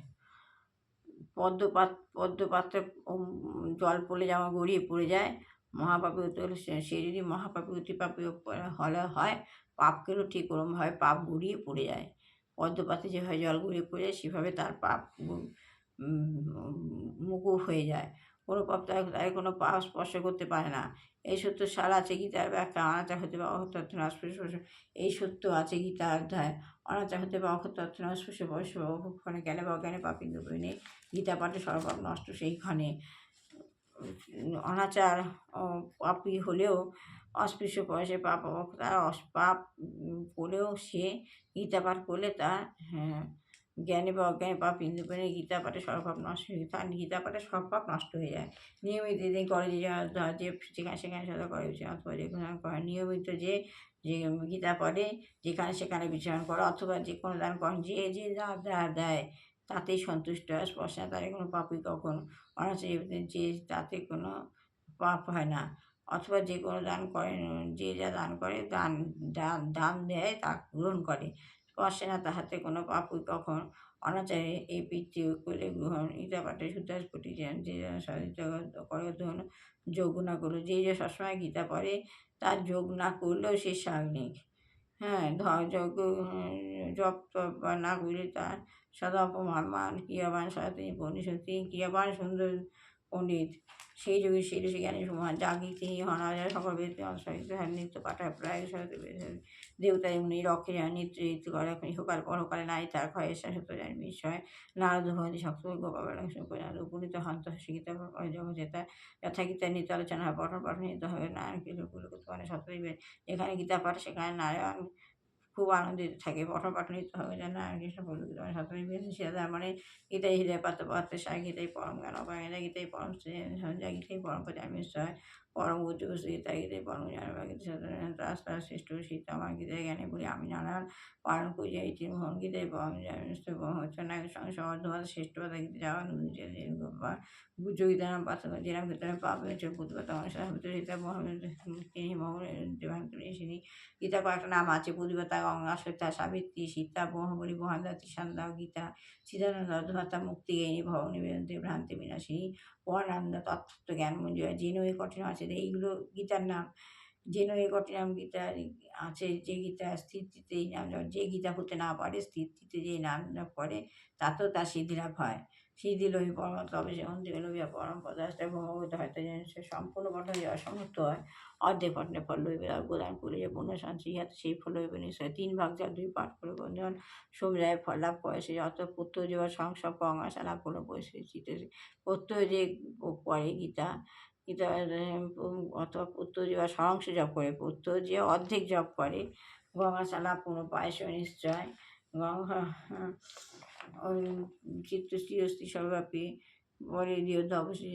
পদ্মপাত্রে জল পড়লে যেমন গড়িয়ে পড়ে যায়, মহাপাপী সে যদি মহাপাপী অতিপাপী হলে হয় পাপকেও ঠিক ওরমভাবে পাপ গড়িয়ে পড়ে যায়। পদ্মপাত্রে যেভাবে জল গড়িয়ে পড়ে যায় সেভাবে তার পাপ মুকুব হয়ে যায়, কোনো পাপ তাই কোনো পাপ স্পর্শ করতে পারে না। এই সত্য সার আছে গীতার ব্যাখ্যা অনাচার হতে বা অহতত্ত্ব এই সত্য আছে গীতার অধ্যায় অনাচার হতে বা অহতত্ত্ব স্পর্শ বয়সক্ষণে জ্ঞানে বা অজ্ঞানে পাপিন্দু বইনে গীতা পাঠে সর্বপাপ নষ্ট। সেইখানে অনাচার পাপী হলেও অস্পৃশ্য বয়সে পাপ তার পাপ করলেও সে গীতা পাঠ করলে তার জ্ঞানে বা অজ্ঞানে পাপ হিন্দু পেনে গীতা পাঠে সর্বপাপ নষ্ট হয়ে তার গীতা পাঠে সব পাপ নষ্ট হয়ে যায়। নিয়মিত দিন করে যে যেখানে সেখানে সদা করে বিচরণ অথবা যেখানে করে নিয়মিত যে গীতা পড়ে যেখানে সেখানে বিচরণ করে অথবা যে কোনো দান করেন যে যা দেয় তাতেই সন্তুষ্ট হয়, স্পর্শ না তাদের কোনো পাপই কখনো অনাচারী যে তাতে কোনো পাপ হয় না। অথবা যে কোনো দান করেন যে যা দান করে দান দেয় তা গ্রহণ করে, স্পর্শে না তাহাতে কোনো পাপই কখন অনাচারে এই পিতৃ করলে গ্রহণ গীতা পাঠে শুদ্ধাস কোটি যে সাধিত করে ধরুন যোগ না করলো যে সবসময় গীতা পড়ে তার যোগ না করলেও সে সাগ্নিক। হ্যাঁ যোগ জপ তপ বা না করলে তার সদা অপমান ক্রিয়াবান সনাতনী পণ্ডিত সত্যি ক্রিয়াবান সুন্দর পণ্ডিত সেই যুগে সেই ঋষি জ্ঞানী মহান জাগিক তিনি অনাজার সকল ব্যক্তি অনসারিত নিত্য পাঠায় প্রায় দেবতা এমনি রক্ষে যেন নিত্য নৃত্য করে ইহকাল পরকালে নাই তার ক্ষয় সত্য জানি বিষয় নারদ ভগবতী শক্ত উপনীত হন্ত শিক্ষিত জগৎ যথাগীতা নিত্য আলোচনা হয় পঠন পাঠন নিতে হবে নারায়ণ কিছু মানে সত্যি এখানে গীতা পাঠ সেখানে নারায়ণ খুব আনন্দিত থাকে। পঠন পাঠন নিতে হবে যেন নারায়ণ কৃষ্ণ সত্যি সেটা মানে গীতাই হৃদয় পাত্র সায় গীতাই পরম জ্ঞান অপায় গীতাই পরম সঞ্জয় গীতাই পরম পদামিশ্রয় পরম বুদ্ধ গীতা গীতাই পরম জ্ঞান রাস্তা শ্রেষ্ঠ সীতা আমার গীতায় জ্ঞানে বলি আমি নানান পালন করি যাই মোহন গীতাই পরম হচ্ছে না সঙ্গে সমাধ শ্রেষ্ঠ কথা গীতা যাওয়া বুদ্ধ গীতা নাম পাত্র জেরাম ভিতরে পাবে হচ্ছে বুদ্ধতা অনুসার ভিতরে সীতা তিনি মোহনী গীতা কয়েকটা নাম আছে বুদ্ধিবতা গঙ্গা শ্বেতা সাবিত্রী সীতা ব্রহ্মবলী মহাদাত্রী সান্দা গীতা চিদানন্দ অধ্যতা মুক্তি জ্ঞানী ভবনী বেদন্তি ভ্রান্তি বিনাশিনী পরানন্দ তত্ত্ব জ্ঞান মঞ্জুরা জেনো এই কঠিন আছে এইগুলো গীতার নাম। জেনো এই কঠিন নাম গীতার আছে যে গীতা স্থিতিতে এই নাম যে গীতা হতে না পারে স্থিতিতে যে নাম করে তাতেও তার সিদ্ধিলাভ হয়। সিদ্ধি লোভী পরম তবে সে অন্তিম লোভিয়া পরম পদার্থে ভগবত হয়তো যেন সে সম্পূর্ণ পঠনে যাওয়া সমর্থ হয় অর্ধেক পঠনে ফল লইবে প্রদান করে যে পূর্ণ শান্তি ইহাতে সেই ফল লইবে নিশ্চয় 3 ভাগ যা 2 পাঠ করে বন্ধন সমুদায় ফল লাভ করে সে অত পুত্র যে সংসব অঙ্গাশা লাভ করে পরিস্থিতিতে প্রত্যয় যে পড়ে গীতা গীতা অথবা পুত্র যে সহংস জপ করে পুত্র যে অর্ধেক জপ করে গঙ্গাশা লাভ কোনো পায়স নিশ্চয় গঙ্গা চিত্ত স্থিরস্থি সর্বাপী বলে দিয়ত অবশ্যই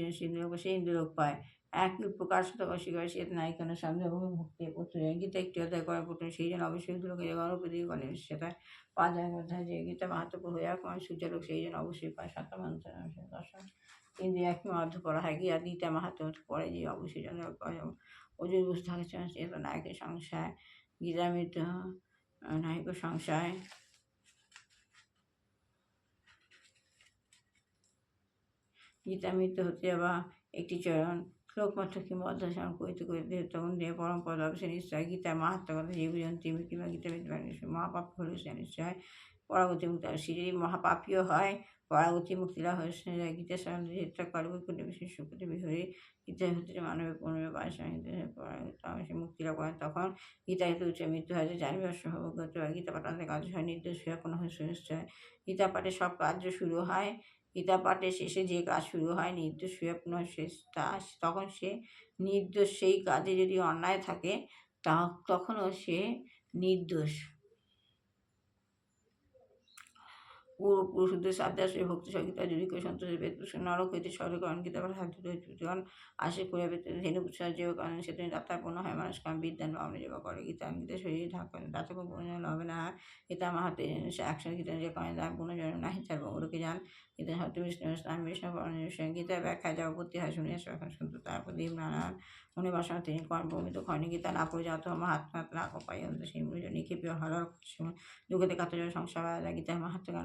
সে ইন্দ্রলোক পায় একই প্রকার শতক অস্বীকার সে নাই কোনো সন্দেহ ভক্তি পুত্র গীতা একটি অধ্যায় করার পুত্র সেই জন্য অবশ্যই লোকে গণপতি বলে সেটা 5 অধ্যায় যে গীতা মাহাত্ম হইয়া কোনো সূর্যলোক সেই জন্য অবশ্যই পায় 7 মন্ত্র দর্শন কিন্তু একই অর্ধ পড়া হয় গিয়া গীতা মাহাত্ম পড়ে যে অবশ্যই জন্য অজুর বুঝতে থাকে চেতনা নায়কের সংশয় গীতামৃত নায়কের সংশয় গীতামৃত হতে যাওয়া একটি চরণ শ্লোকমাত্র কিংবা অধ্যাসন করিতে করিতে তখন দিয়ে পরম পদ অবশ্যই নিশ্চয় গীতা মাহাত্ম কথা যে বুঝন্তি কিংবা গীতামৃত মহাপাপ হলে সে নিশ্চয় পরাগতি মুক্তি সে যদি মহাপাপীয় হয় পরাগতি মুক্তি লাভ হয়েছে গীতার সঙ্গে চিত্রা করবে কোনো বিশেষ সুখতে বিহরে গীতার ভিতরে মানবে পূর্ণবে সে মুক্তি লাভ করেন তখন গীতা হিতে উচ্চ মৃত্যু হয়েছে জানিবার সহগত গীতা পাঠাতে কাজ হয় নির্দেশ হয়ে কোনো হয় সুনিশ্চয় গীতা পাঠে সব কার্য শুরু হয় গীতা পাঠের শেষে যে কাজ শুরু হয় নির্দোষ হয়ে শেষ তখন সে নির্দোষ। সেই কাজে যদি অন্যায় থাকে তখনও সে নির্দোষ। পুরুষদের সাধ্যা সে ভক্তি সহিতা যদি কেউ সন্তোষের বেদ নরক হইতে স্বর্গকরণ গীতা বা সাধ্যগণ আসে করে ধেনু সাহায্য কারণ সে তিনি দাতাপূর্ণ হয় মানুষ কাম বিদ্যান বামনে যেবা করে গীতা গীতা শরীর ঢাকা দাতক পুনর্জন্ম হবে না। গীতা মাহাতে একশন গীতা যে করেন তার পুনর্জন্ম নাহি তার বড়কে যান গীতা সত্য বিষ্ণু স্নান বিষ্ণু গীতার ব্যাখ্যায় যা আপত্তি হয় শুনিয়া এখন শুনতো তারপর দেব নানান মনে বাসনা তিনি কর্মভূমিত খয়নি গীতা না পরিজাত মহাত্মা না কপাই সেই নিক্ষেপীয় হরর দুঃখতে কাতর সংসার গীতার মাহাত্মা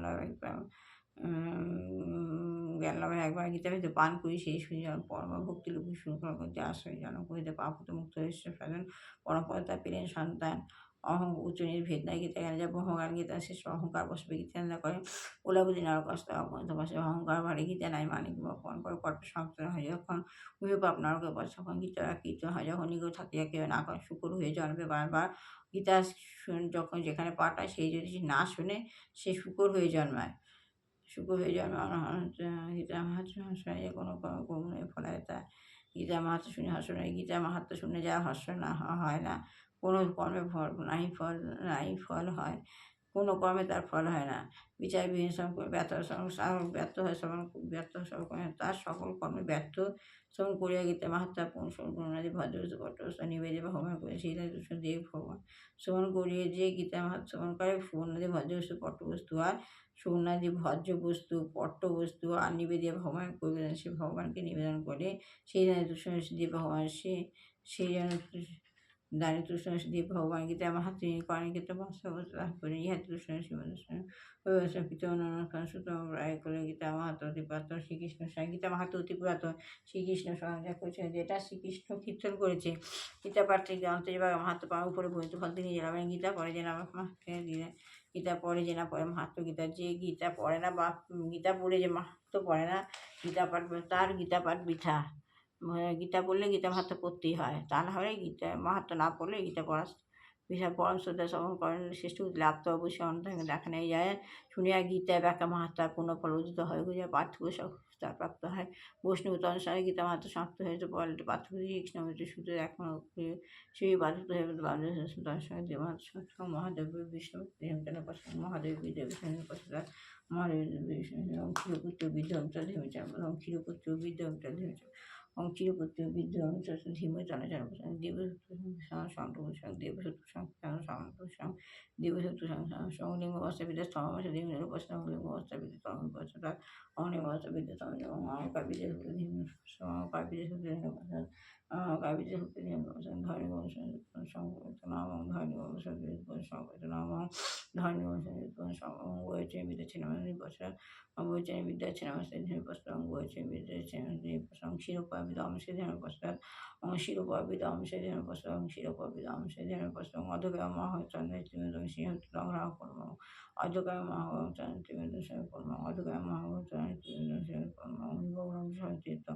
জ্ঞান লাভের একবার গীতা ভিতরে পান করি সেই শুনি যেন পরম ভক্তি লোক শুরু করতে আশ্রয় যেন করিতে পাপত মুক্ত ঈশ্বর সাধন পরমপদতা পেলেন সন্তান উচ্চ ভেদ নাই গীতা জ্ঞান যা ব্রহ্মজ্ঞান গীতা শেষ অহংকার বসবে গীতা না করে ওলাবুদি নরকস্ত অপন্ত বসে অহংকার ভারী গীতা নাই মানিক বপন করে কর্প সমাপ্ত হয় যখন উহে পাপ নরকে বসে তখন গীতা কীর্তন হয় যখন নিগো থাকিয়া কেউ না করে শুকুর হয়ে জন্মে বারবার গীতা যখন যেখানে পাঠ হয় সেই যদি না শুনে সে শুকর হয়ে জন্মায়। শুকর হয়ে জন্মানো গীতা মাহাত্ম শুনে যে কোনো কর্মে ফলায় তা গীতা মাহাত্ম শুনে হর্ষ নয়। গীতা মাহাত্ম শুনে যা হর্ষ না হয় না কোনো কর্মে ফল নাই ফল হয় কোনো কর্মে তার ফল হয় না। বিচারবিহীন ব্যর্থ হয় ব্যর্থ তার সকল কর্মে ব্যর্থ শ্রবণ করিয়া গীতা মাহাত্মা পুনরাদি ভদ্রবস্তু পট্টবস্তু নিবেদে ভগবান করে সেই দেব ভগবান শ্রবণ করিয়ে যে গীতা মাহাত্ম শ্রবণ করে পুনরাদি ভদ্রবস্তু পট্টবস্তু আর সৌনাদি ভজ্র বস্তু পট্টবস্তু আর নিবেদিয়া ভগবান করবেন সে ভগবানকে নিবেদন করে সেই জন্য দিয়ে ভগবান সেই জন্য দাঁড়িয়ে তুষ্ণ দিয়ে ভগবান গীতা মাহাত্ম করেন গীতা লাভ করেন ইহা তুষ্ণ সুতরাং রায় করে গীতা মাহাত্ম অতি পুরাতন শ্রীকৃষ্ণ গীতা মাহাত্ম অতি পুরাতন শ্রীকৃষ্ণ সংজ্ঞা করেছেন যেটা শ্রীকৃষ্ণ কীর্তন করেছে। গীতা পাঠে গ্রন্থে যেভাবে মাহাত্ম পাওয়ার উপরে বইতে ফল তিনি জানাবেন গীতা পরে যে নাম দিলেন গীতা পড়ে যে না পড়ে মাহাত্ম গীতা যে গীতা পড়ে না বা গীতা পড়ে যে মাহাত্ম পড়ে না গীতা পাঠ তার গীতা পাঠ বৃথা। গীতা পড়লে গীতা মাহাত্ম পড়তেই হয় তা না হলে গীতা মাহাত্ম না পড়লে গীতা পড়া বিশাল পরম শ্রদ্ধা শ্রবণ করেন শ্রেষ্ঠ লাভ তো অবশ্যই অন্তর দেখা নেই যায় শুনিয়া গীতা ব্যাখ্যা মাহাত্মা পূর্ণ ফল অর্জিত হয় বুঝিয়া পার্থক্য তার প্রাপ্ত হয় বৈষ্ণব অনুসারে গীতা মাহাত্ম সমাপ্ত হয়েছে পরে পার্থক্য কৃষ্ণ শুধু এখন সেই বাধিত হয়ে তার সঙ্গে দেবনাথ মহাদেব বিষ্ণু মহাদেব বিদেব প্রসাদ মহাদেব বিষ্ণু ক্ষীরপুত্র বিদ্যন্ত ধীমচার ক্ষীরপুত্র বিদ্যন্ত ধীমচার ক্ষীরপুত্র বিদ্যন্ত ধীমচার দেবসূত্র দেবসূত্র সংলিঙ্গ অবস্থা বিদ্যা স্তমাবস্থা দেবীর উপাসনা লিঙ্গ অবস্থা বিদ্যা তরঙ্গ উপাসনা অনেক অবস্থা বিদ্যা তরঙ্গ অহংকার বিদ্যা সমকার বিদ্যা অহংকার বিদ্যা ধর্ম নাম ধর্ম নাম ধর্ম হয়েছে বিদ্যা ছিল বছর অঙ্গচে বিদ্যা ছিল অঙ্গচে বিদ্যা শিরোপাবিদ অংশে ধ্যান পশ্চাৎ শিরোপাবিদ অংশে ধ্যান পশ্চাৎ শিরোপাবিদ অংশে ধ্যান পশ্চাৎ অধকায় মহাচন্দ্র সিংহ সংগ্রাম করম অধকায় মহাচন্দ্র কর্ম অধকায় মহাচন্দ্র কর্ম অনুভব সংস্কৃত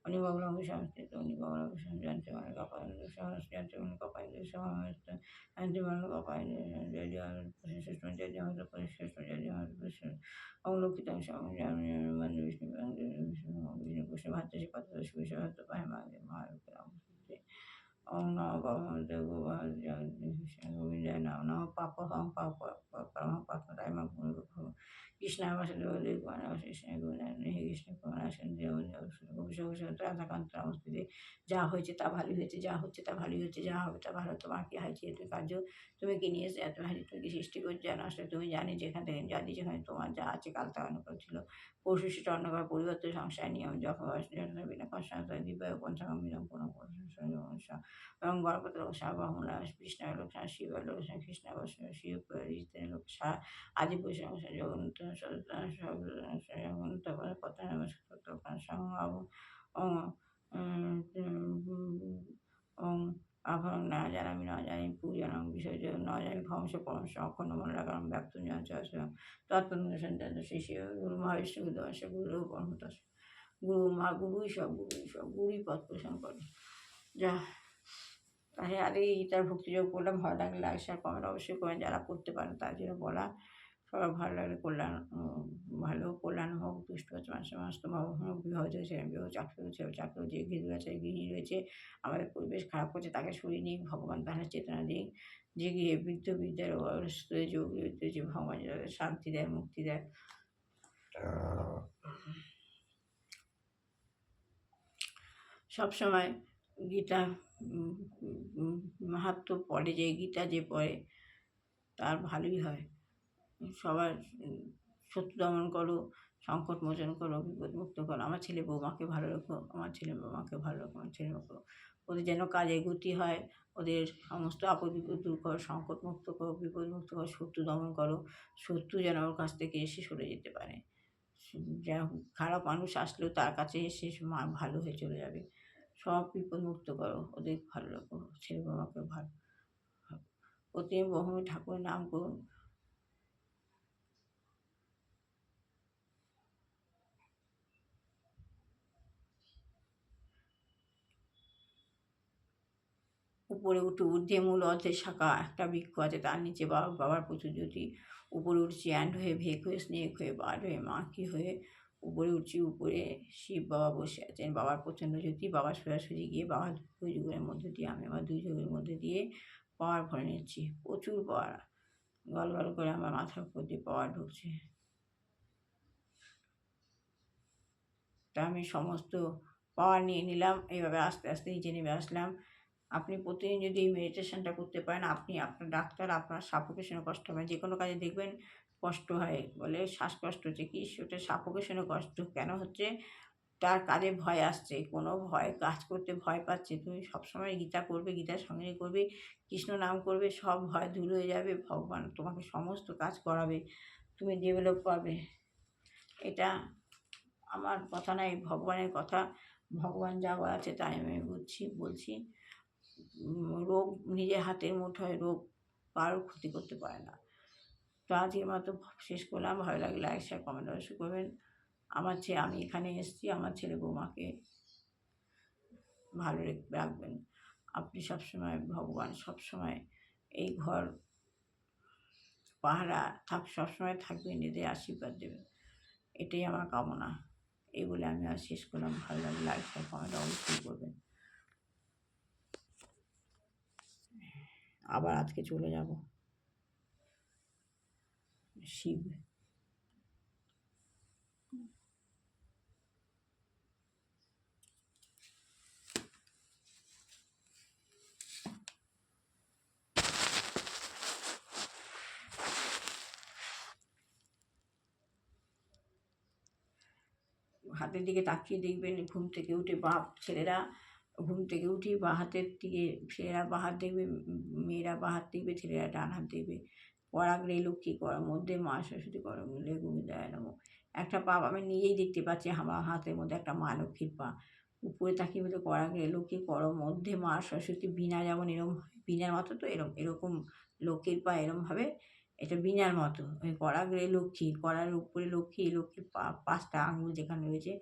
অনুভব সংস্কৃত অনুভব জানতে মানে কপাল জানতে মানে কপাল জানতে মানে কপাল অবলোকিত মানে বিষ্ণু বিষ্ণু ভাতৃ পাত্র সুবিশান্ত পায় মাগে ওম নমঃ ভগবতে গোবিন্দায় নমঃ পাপ হং পাপ পরম পাপতায় মা কৃষ্ণায় বাসুদেব কৃষ্ণ কৃষ্ণ রাধাকান্ত অবস্থিতে যা হয়েছে তা ভালোই হয়েছে যা হচ্ছে তা ভালোই হচ্ছে যা হবে তা ভালো তোমার কি হয়েছে তুমি কার্য তুমি কি নিয়ে এত ভারী তুমি কি সৃষ্টি করছে জানো আসলে তুমি জানি যেখান থেকে জানি যেখানে তোমার যা আছে কাল তা অনুকূল ছিল পরশু সেটা অন্যভাবে পরিবর্তন সংসার নিয়ম যখন বিনা কষ্টান্তর দিব্য পঞ্চাঙ্গ মিলন কোনো এবং গণপতি লোক ব্রহ্মণা কৃষ্ণ লোক শিব লোক কৃষ্ণ শিব লোক আদি পুরুষ জগন্নাথ জগন্নাথ কথা আভরণ না জানামি না জানি পূজনং বিষয় ন জানি ভংস পরমশ অখণ্ড মনে রাখাম ব্যক্ত তৎপন্দ শিশু গুরু মহাবিষ্ণু গুরু পরমত গুরু মা গুরুই সব গুরুই পথ পোষণ করে যা তাহলে আগে গীতার ভক্তিযোগ করলাম ভালো লাগলে লাইক শেয়ার কমেন্ট অবশ্যই করেন যারা করতে পারেন তার জন্য বলা সবার ভালো লাগলে ভালো কল্যাণ হোক, দুষ্ট হচ্ছে মানুষের মানুষ তো হোক, বিবাহিত ছেলে বিবাহ, চাকরি ছেলে চাকরি, যে গৃহী আছে গৃহিণী রয়েছে, আমাদের পরিবেশ খারাপ করছে তাকে সরিয়ে নিক, ভগবান তাহলে চেতনা দিক, যে গৃহে বৃদ্ধ বৃদ্ধার অসুস্থ যোগ যে ভগবান যাদের শান্তি দেয়, মুক্তি দেয়। সবসময় গীতা মাহাত্ম্য পড়ে, যে গীতা যে পড়ে তার ভালোই হয়। সবার শত্রু দমন করো, সংকট মোচন করো, বিপদ মুক্ত করো। আমার ছেলে বৌমাকে ভালো রাখো, আমার ছেলে বৌমাকে ভালো রাখো, আমার ছেলে রাখো। ওদের যেন কাজে গতি হয়, ওদের সমস্ত আপদ বিপদ দূর করো, সংকট মুক্ত করো, বিপদ মুক্ত করো, শত্রু দমন করো। শত্রু যেন ওর কাছ থেকে এসে সরে যেতে পারে। যেন খারাপ মানুষ আসলেও তার কাছে এসে ভালো হয়ে চলে যাবে। সব বিপদ মুক্ত করো, ওদের ভালো রাখো, ছেলে বৌমাকে ভালো। প্রতিদিন বহু ঠাকুরের নাম করুন। উপরে উঠে ঊর্ধ্বে মূল অর্ধে শাখা একটা বৃক্ষ আছে, তার নিচে বাবার প্রচুর জ্যোতি। উপরে উঠছি অ্যান্ড হয়ে, ভেক হয়ে, স্নেক হয়ে, বার্ড হয়ে, মাকি হয়ে উপরে উঠছি। উপরে শিব বাবা বসে আছেন, বাবার প্রচণ্ড জ্যোতি। বাবার সোজাসুজি গিয়ে বাবার দুই যুগের মধ্যে দিয়ে আমি আমার দুই যুগের মধ্যে দিয়ে পাওয়ার ভরে নিচ্ছি। প্রচুর পাওয়ার, গল গল করে আমার মাথার উপর দিয়ে পাওয়ার ঢুকছে। তা আমি সমস্ত পাওয়ার নিয়ে নিলাম, এইভাবে আস্তে আস্তে নিচে নেমে আসলাম। আপনি প্রতিদিন যদি এই মেডিটেশনটা করতে পারেন, আপনি আপনার ডাক্তার আপনার সাফোকেশনে কষ্ট হবে, যে কোনো কাজে দেখবেন কষ্ট হয়, বলে শ্বাসকষ্ট হচ্ছে, কি সেটা সাফোকেশনে কষ্ট কেন হচ্ছে? তার কাজে ভয় আসছে, কোনো ভয় কাজ করতে ভয় পাচ্ছে। তুমি সবসময় গীতা করবে, গীতার সঙ্গে করবে, কৃষ্ণ নাম করবে, সব ভয় দূর হয়ে যাবে। ভগবান তোমাকে সমস্ত কাজ করাবে, তুমি ডেভেলপ পাবে। এটা আমার কথা নয়, ভগবানের কথা। ভগবান যা বলাচ্ছে তাই আমি বলছি। রোগ নিজের হাতের মুঠোয়, রোগ কারোর ক্ষতি করতে পারে না। তো আজকের মতো শেষ করলাম। ভালো লাগলে লাইক শেয়ার কমেন্ট অবশ্যই করবেন। আমি এখানে এসেছি আমার ছেলে বৌমাকে ভালো রাখবেন। আপনি সবসময়, ভগবান সবসময় এই ঘর পাহারা সবসময় থাকবেন, এদের আশীর্বাদ দেবেন, এটাই আমার কামনা। এই বলে আমি আর শেষ করলাম। ভালো লাগলে লাইক শেয়ার কমেন্ট অবশ্যই করবেন। আবার আজকে চলে যাব শিব। হাতের দিকে তাকিয়ে দেখবেন, ঘুম থেকে উঠে ছেলেরা ঘুম থেকে উঠে হাতের দিকে, ছেলেরা হাত দেখবে, মেয়েরা হাত দেখবে, ছেলেরা ডান হাত দেখবে। পরাগ্রে লক্ষ্মী কর মধ্যে মা সরস্বতী কর মূলে গোবিন্দায় নমঃ। একটা পা আমি নিজেই দেখতে পাচ্ছি, আমার হাতের মধ্যে একটা মা লক্ষ্মীর পা। উপরে তাকিয়ে বলতে করাগ্রে লক্ষ্মী কর মধ্যে মা সরস্বতী। বীণা যেমন এরম, বীণার মতো তো এরকম লক্ষ্মীর পা এরমভাবে, এটা বীণার মতো। ওই করাগ্রে লক্ষ্মী, করার উপরে লক্ষ্মী, লক্ষ্মীর পাঁচটা আঙুল যেখানে রয়েছে।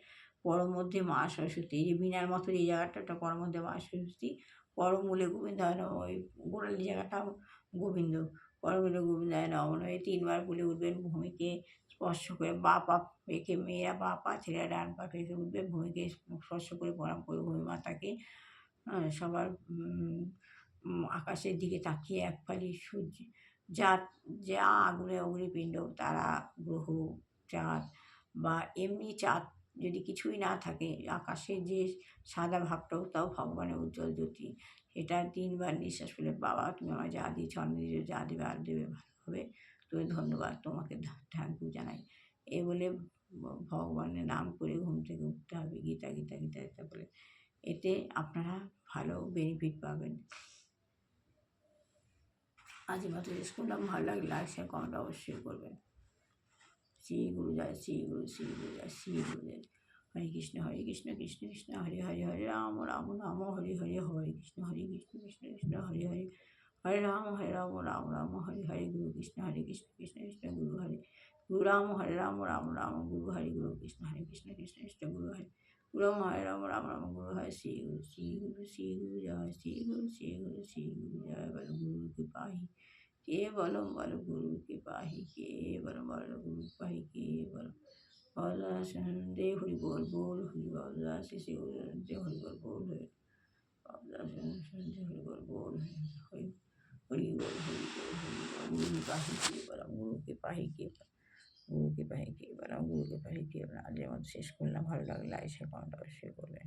পরম মধ্যে মা সরস্বতী, এই যে বীণার মতো এই জায়গাটা, একটা পরম মধ্যে মা সরস্বতী। পরমূলে গোবিন্দায় নমঃ, ওই গোড়ালি জায়গাটা গোবিন্দ। পরমূলে গোবিন্দায় নমঃ। এই 3 বার বলে উঠবেন। ভূমিকে স্পর্শ করে পা রেখে, মেয়েরা পা, ছেলেরা ডান পা রেখে উঠবে। ভূমিকে স্পর্শ করে প্রণাম করবে ভূমি মাতাকে। সবার আকাশের দিকে তাকিয়ে এক ফালি সূর্য, যা যা আগুনে অগ্নিপিণ্ড, তারা, গ্রহ, চাঁদ বা এমনি চাঁদ যদি কিছুই না থাকে, আকাশের যে সাদা ভাবটাও তাও ভগবানের উজ্জ্বল জ্যোতি। এটা 3 বার নিঃশ্বাস ফেলে, বাবা তুমি আমার যা দিয়েছ, অন্ন দিয়েছ, যা দেবে আর দেবে, ভালো হবে, তুমি ধন্যবাদ, তোমাকে থ্যাংক ইউ জানাই। এই বলে ভগবানের নাম করে ঘুম থেকে উঠতে হবে, গীতা গীতা গীতা গীতা বলে। এতে আপনারা ভালো বেনিফিট পাবেন। আজকের মতো শেষ করলাম। ভালো লাগলে লাইক শেয়ার কমেন্ট অবশ্যই করবেন। শ্রী গুরু জয়, শ্রী গুরু, শ্রী গুরু জয়, শ্রী গুরু জয়। হরে কৃষ্ণ কৃষ্ণ কৃষ্ণ হরে হরে, হরে রাম রাম রাম হরে হরে, হরে কৃষ্ণ কৃষ্ণ কৃষ্ণ হরে হরে, হরে রাম রাম রাম হরে হরে। গুরু কৃষ্ণ কৃষ্ণ কৃষ্ণ গুরু হরে, গুরু রাম হরে রাম রাম রাম গুরু হরে। গুরু কৃষ্ণ কৃষ্ণ কৃষ্ণ গুরু হরে, গুরু হরে রাম রাম রাম গুরু হরে। শ্রী গুরু শ্রী গুরু শ্রী গুরু জয়, শ্রী গুরু শ্রী গুরু শ্রী গুরু জয়। বল গুরু কৃপা ही কে বলো বলো গুরুকে পাহি, কে বলো বলো গুরু পাহি, কে বলো বলো দে হরি বল বল হরি বল শেষে দে হরি বল বল হরি হরি বল বল হরি হরি বল হরি বল হরি বল গুরু পাহি কে বলো গুরুকে পাহি কে বলো গুরুকে পাহি কে বলো গুরুকে পাহি কে বলো। আজ আমার শেষ করলাম, ভালো লাগলে লাইক শেয়ার কমেন্ট অবশ্যই করবেন।